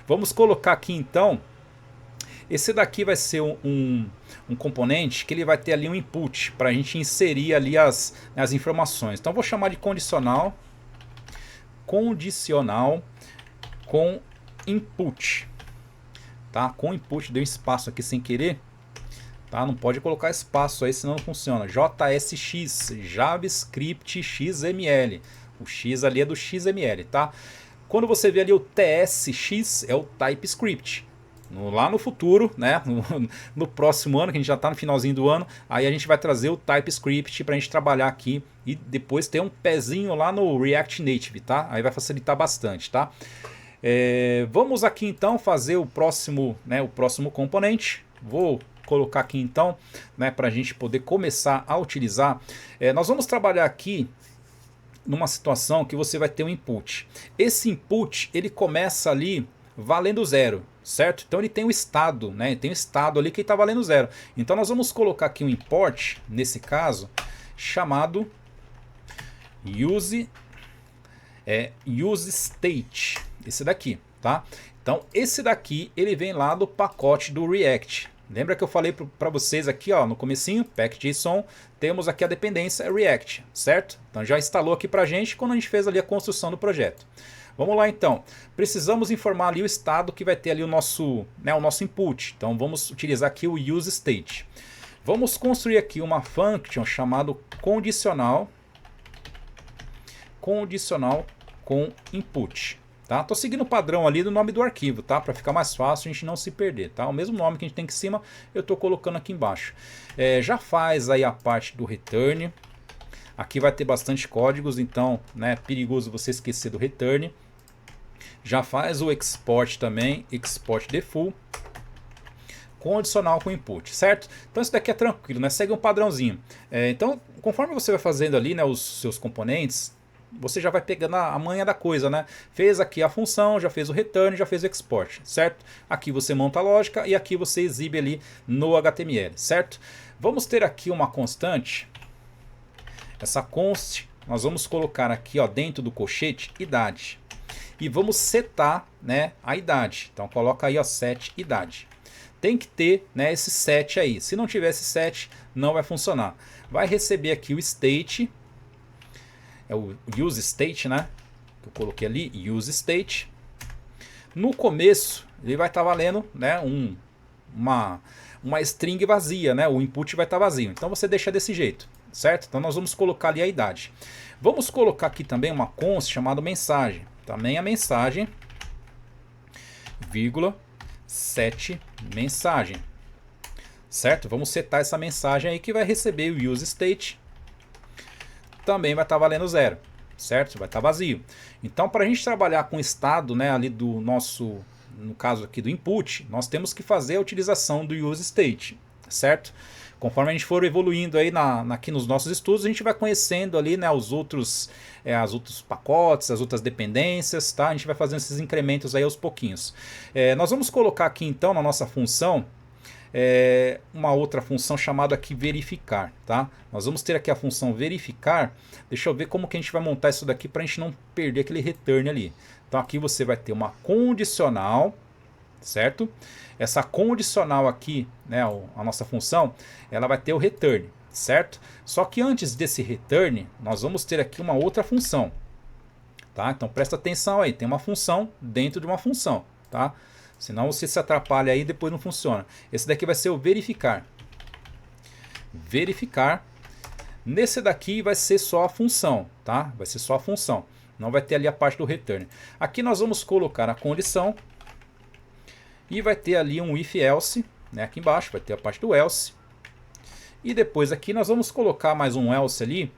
Vamos colocar aqui então. Esse daqui vai ser um componente que ele vai ter ali um input para a gente inserir ali as informações. Então vou chamar de condicional, condicional com input, tá? Com input, deu espaço aqui sem querer, tá? Não pode colocar espaço aí, senão não funciona. JSX, JavaScript XML. O X ali é do XML, tá? Quando você vê ali o TSX, é o TypeScript. Lá no futuro, né? No próximo ano, que a gente já está no finalzinho do ano, aí a gente vai trazer o TypeScript para a gente trabalhar aqui e depois ter um pezinho lá no React Native, tá? Aí vai facilitar bastante, tá? Vamos aqui então fazer o próximo, né? O próximo componente. Vou colocar aqui então, né? Para a gente poder começar a utilizar. Nós vamos trabalhar aqui numa situação que você vai ter um input. Esse input ele começa ali valendo zero, certo? Então ele tem o estado, né? Tem o estado ali que está valendo zero. Então nós vamos colocar aqui um import, nesse caso, chamado use state. Esse daqui, tá? Então esse daqui ele vem lá do pacote do React. Lembra que eu falei para vocês aqui, ó, no comecinho, pack.json, temos aqui a dependência React, certo? Então já instalou aqui pra gente quando a gente fez ali a construção do projeto. Vamos lá então, precisamos informar ali o estado que vai ter ali o nosso input. Então vamos utilizar aqui o use state. Vamos construir aqui uma function chamada condicional com input. Tá? Tô seguindo o padrão ali do nome do arquivo, tá? Para ficar mais fácil a gente não se perder, tá? O mesmo nome que a gente tem aqui em cima, eu tô colocando aqui embaixo. Já faz aí a parte do return. Aqui vai ter bastante códigos, então, né, é perigoso você esquecer do return. Já faz o export também, export default, condicional com input, certo? Então isso daqui é tranquilo, né? Segue um padrãozinho. Então, conforme você vai fazendo ali, né, os seus componentes, você já vai pegando a manha da coisa, né? Fez aqui a função, já fez o return, já fez o export, certo? Aqui você monta a lógica e aqui você exibe ali no HTML, certo? Vamos ter aqui uma constante. Essa const, nós vamos colocar aqui, ó, dentro do colchete, idade. E vamos setar, né, a idade. Então coloca aí, ó, set idade. Tem que ter, né, esse set aí. Se não tiver esse set, não vai funcionar. Vai receber aqui o state. É o use state, né? Que eu coloquei ali, use state. No começo, ele vai estar valendo, né, uma string vazia, né? O input vai estar vazio. Então você deixa desse jeito, certo? Então nós vamos colocar ali a idade. Vamos colocar aqui também uma const chamada mensagem. Também a mensagem, vírgula, set mensagem. Certo? Vamos setar essa mensagem aí que vai receber o use state. Também vai estar valendo zero, certo? Vai estar vazio. Então, para a gente trabalhar com o estado, né, ali do nosso, no caso aqui do input, nós temos que fazer a utilização do use state, certo? Conforme a gente for evoluindo aí aqui nos nossos estudos, a gente vai conhecendo ali, né, os outros pacotes, as outras dependências, tá? A gente vai fazendo esses incrementos aí aos pouquinhos. Nós vamos colocar aqui então na nossa função uma outra função chamada aqui verificar, tá? Nós vamos ter aqui a função verificar. Deixa eu ver como que a gente vai montar isso daqui para a gente não perder aquele return ali. Então aqui você vai ter uma condicional, certo? Essa condicional aqui, né, a nossa função, ela vai ter o return, certo? Só que antes desse return, nós vamos ter aqui uma outra função, tá? Então presta atenção aí, tem uma função dentro de uma função, tá? Senão você se atrapalha aí e depois não funciona. Esse daqui vai ser o verificar. Verificar. Nesse daqui vai ser só a função, tá? Vai ser só a função. Não vai ter ali a parte do return. Aqui nós vamos colocar a condição. E vai ter ali um if else, né? Aqui embaixo vai ter a parte do else. E depois aqui nós vamos colocar mais um else ali.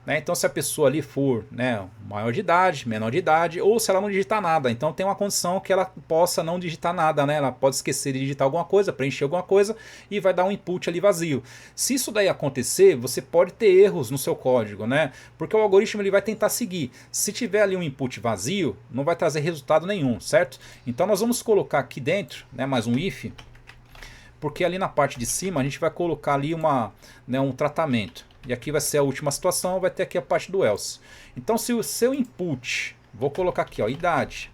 Né? Então se a pessoa ali for, né, maior de idade, menor de idade, ou se ela não digitar nada, então tem uma condição que ela possa não digitar nada, né? Ela pode esquecer de digitar alguma coisa, preencher alguma coisa e vai dar um input ali vazio. Se isso daí acontecer, você pode ter erros no seu código, né? Porque o algoritmo ele vai tentar seguir. Se tiver ali um input vazio, não vai trazer resultado nenhum, certo? Então nós vamos colocar aqui dentro, né, mais um if, porque ali na parte de cima a gente vai colocar ali um tratamento. E aqui vai ser a última situação, vai ter aqui a parte do else. Então se o seu input, vou colocar aqui, ó, idade.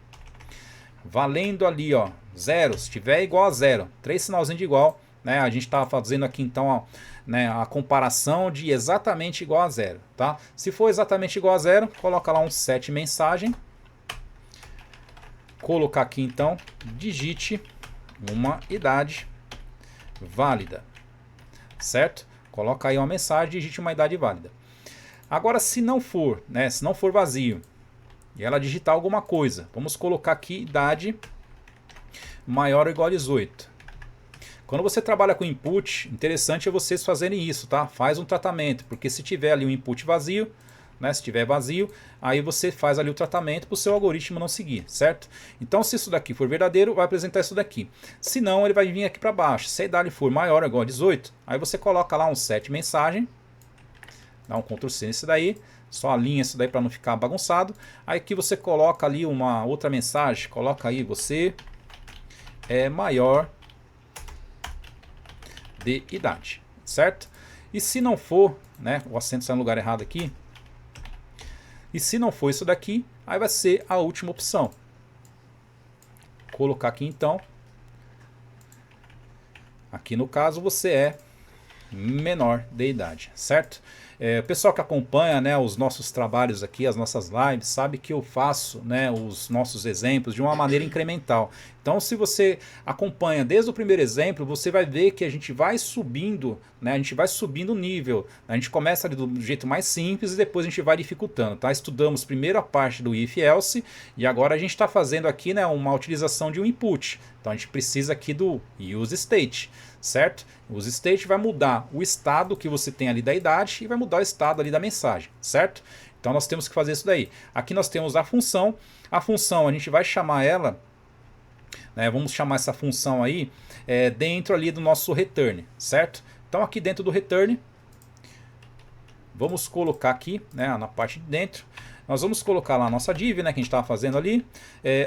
valendo ali, ó, 0, se tiver igual a 0, 3 sinalzinhos de igual, né? A gente está fazendo aqui então, ó, né, a comparação de exatamente igual a 0, tá? Se for exatamente igual a 0, coloca lá um set mensagem. Colocar aqui então, digite uma idade válida, certo? Coloca aí uma mensagem, digite uma idade válida. Agora, se não for, né, se não for vazio, e ela digitar alguma coisa, vamos colocar aqui idade maior ou igual a 18. Quando você trabalha com input, interessante é vocês fazerem isso, tá? Faz um tratamento, porque se tiver ali um input vazio, né, se tiver vazio, aí você faz ali o tratamento para o seu algoritmo não seguir, certo? Então, se isso daqui for verdadeiro, vai apresentar isso daqui. Se não, ele vai vir aqui para baixo. Se a idade for maior ou igual a 18, aí você coloca lá um set mensagem, dá um Ctrl C nesse daí, só alinha isso daí para não ficar bagunçado. Aí aqui você coloca ali uma outra mensagem, coloca aí você é maior de idade, certo? E se não for, né, o acento está no lugar errado aqui, e se não for isso daqui, aí vai ser a última opção. Colocar aqui então, aqui no caso você é menor de idade, certo? O pessoal que acompanha, né, os nossos trabalhos aqui, as nossas lives, sabe que eu faço, né, os nossos exemplos de uma maneira incremental. Então, se você acompanha desde o primeiro exemplo, você vai ver que a gente vai subindo, né, a gente vai subindo o nível. A gente começa ali do jeito mais simples e depois a gente vai dificultando, tá? Estudamos primeiro a parte do if else e agora a gente está fazendo aqui, né, uma utilização de um input. Então a gente precisa aqui do use state, certo? O use state vai mudar o estado que você tem ali da idade e vai mudar o estado ali da mensagem, certo? Então nós temos que fazer isso daí. Aqui nós temos a função a gente vai chamar ela, né, vamos chamar essa função aí dentro ali do nosso return, certo? Então aqui dentro do return, vamos colocar aqui, né, na parte de dentro, nós vamos colocar lá a nossa div, né, que a gente estava fazendo ali,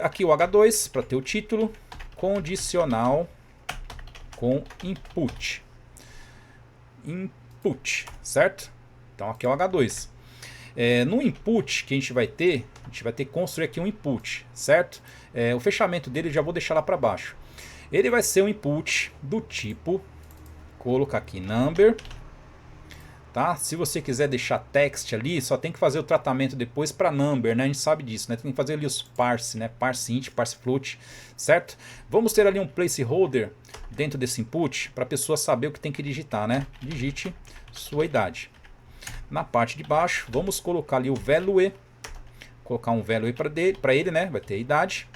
aqui o H2 para ter o título, condicional com input, certo? Então aqui é o H2. No input que a gente vai ter que construir aqui um input, certo? O fechamento dele já vou deixar lá para baixo. Ele vai ser um input do tipo, colocar aqui number, tá? Se você quiser deixar text ali, só tem que fazer o tratamento depois para number, né? A gente sabe disso, né? Tem que fazer ali os parse, né? Parse int, parse float, certo? Vamos ter ali um placeholder dentro desse input para a pessoa saber o que tem que digitar, né? Digite sua idade. Na parte de baixo, vamos colocar ali o value, colocar um value para ele, né? Vai ter a idade.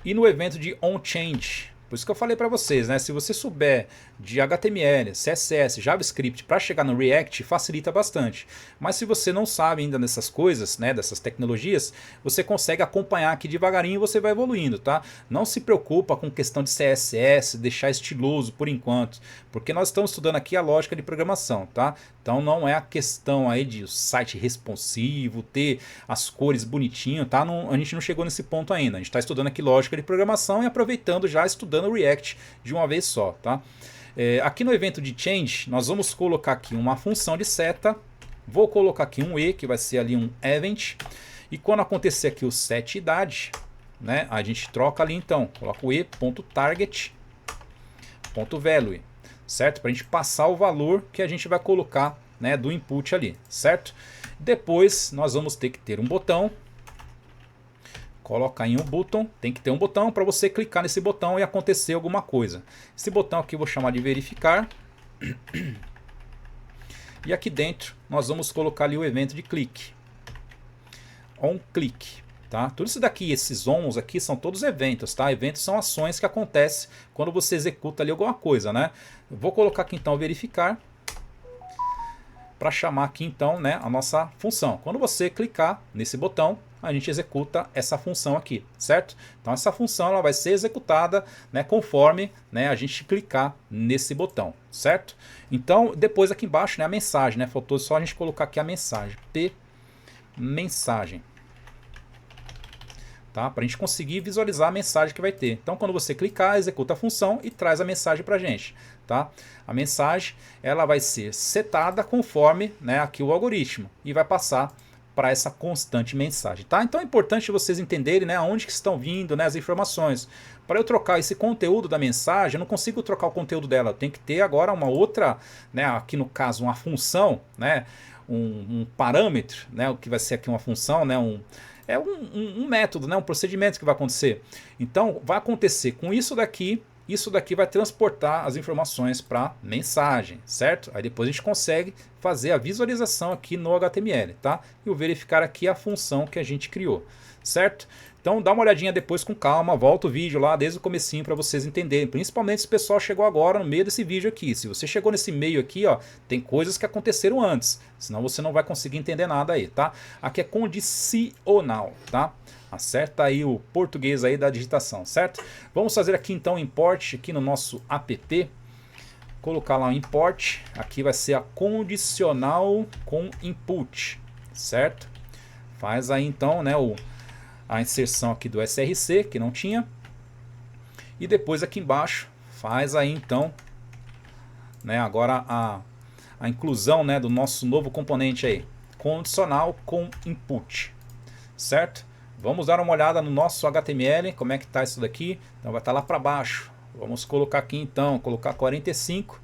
E no evento de onChange, por isso que eu falei para vocês, né? Se você souber de HTML, CSS, JavaScript para chegar no React, facilita bastante. Mas se você não sabe ainda dessas coisas, né, dessas tecnologias, você consegue acompanhar aqui devagarinho e você vai evoluindo, tá? Não se preocupa com questão de CSS, deixar estiloso por enquanto, porque nós estamos estudando aqui a lógica de programação, tá? Então não é a questão aí de site responsivo, ter as cores bonitinho, tá? Não, a gente não chegou nesse ponto ainda. A gente está estudando aqui lógica de programação e aproveitando já estudando o React de uma vez só, tá? Aqui no evento de change, nós vamos colocar aqui uma função de seta. Vou colocar aqui um e, que vai ser ali um event. E quando acontecer aqui o set idade, né, a gente troca ali então. Coloca o e.target.value, certo? Para a gente passar o valor que a gente vai colocar, né, do input ali, certo? Depois nós vamos ter que ter um botão. Colocar em um botão, tem que ter um botão para você clicar nesse botão e acontecer alguma coisa. Esse botão aqui eu vou chamar de verificar. E aqui dentro nós vamos colocar ali o evento de clique. OnClick, tá? Tudo isso daqui, esses ons aqui são todos eventos, tá? Eventos são ações que acontecem quando você executa ali alguma coisa, né? Eu vou colocar aqui então verificar para chamar aqui então, né, a nossa função. Quando você clicar nesse botão, a gente executa essa função aqui, certo? Então essa função ela vai ser executada, né, conforme, né, a gente clicar nesse botão, certo? Então depois aqui embaixo, né, a mensagem, né, faltou só a gente colocar aqui a mensagem, mensagem, tá? Para a gente conseguir visualizar a mensagem que vai ter. Então quando você clicar, executa a função e traz a mensagem para a gente, tá? A mensagem ela vai ser setada conforme, né, aqui o algoritmo e vai passar para essa constante mensagem, tá? Então é importante vocês entenderem, né, aonde que estão vindo, né, as informações. Para eu trocar esse conteúdo da mensagem, eu não consigo trocar o conteúdo dela, eu tenho que ter agora uma outra, né, aqui no caso uma função, né, um parâmetro, né, o que vai ser aqui uma função, né, um método, né, um procedimento que vai acontecer. Então vai acontecer com isso daqui vai transportar as informações para mensagem, certo? Aí depois a gente consegue fazer a visualização aqui no HTML, tá? E o verificar aqui a função que a gente criou, certo? Então dá uma olhadinha depois com calma, volta o vídeo lá desde o comecinho para vocês entenderem, principalmente se o pessoal chegou agora no meio desse vídeo aqui. Se você chegou nesse meio aqui, ó, tem coisas que aconteceram antes, senão você não vai conseguir entender nada aí, tá? Aqui é condicional, tá? Acerta aí o português aí da digitação, certo? Vamos fazer aqui então o import aqui no nosso app. Colocar lá o import. Aqui vai ser a condicional com input, certo? Faz aí então, né, a inserção aqui do src, que não tinha. E depois aqui embaixo faz aí então, né, agora a inclusão, né, do nosso novo componente aí. Condicional com input, certo? Vamos dar uma olhada no nosso HTML, como é que está isso daqui. Então vai estar lá para baixo. Vamos colocar aqui então, colocar 45.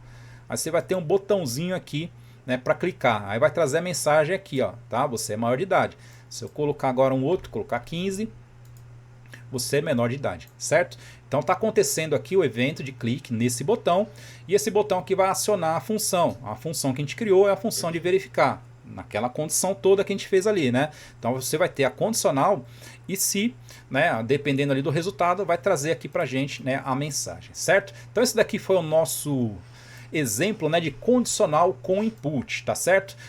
Aí você vai ter um botãozinho aqui, né, para clicar. Aí vai trazer a mensagem aqui, ó, tá? Você é maior de idade. Se eu colocar agora um outro, colocar 15, você é menor de idade, certo? Então está acontecendo aqui o evento de clique nesse botão. E esse botão aqui vai acionar a função. A função que a gente criou é a função de verificar, naquela condição toda que a gente fez ali, né? Então você vai ter a condicional e se, né, dependendo ali do resultado, vai trazer aqui pra gente, né, a mensagem, certo? Então esse daqui foi o nosso exemplo, né, de condicional com input, tá certo?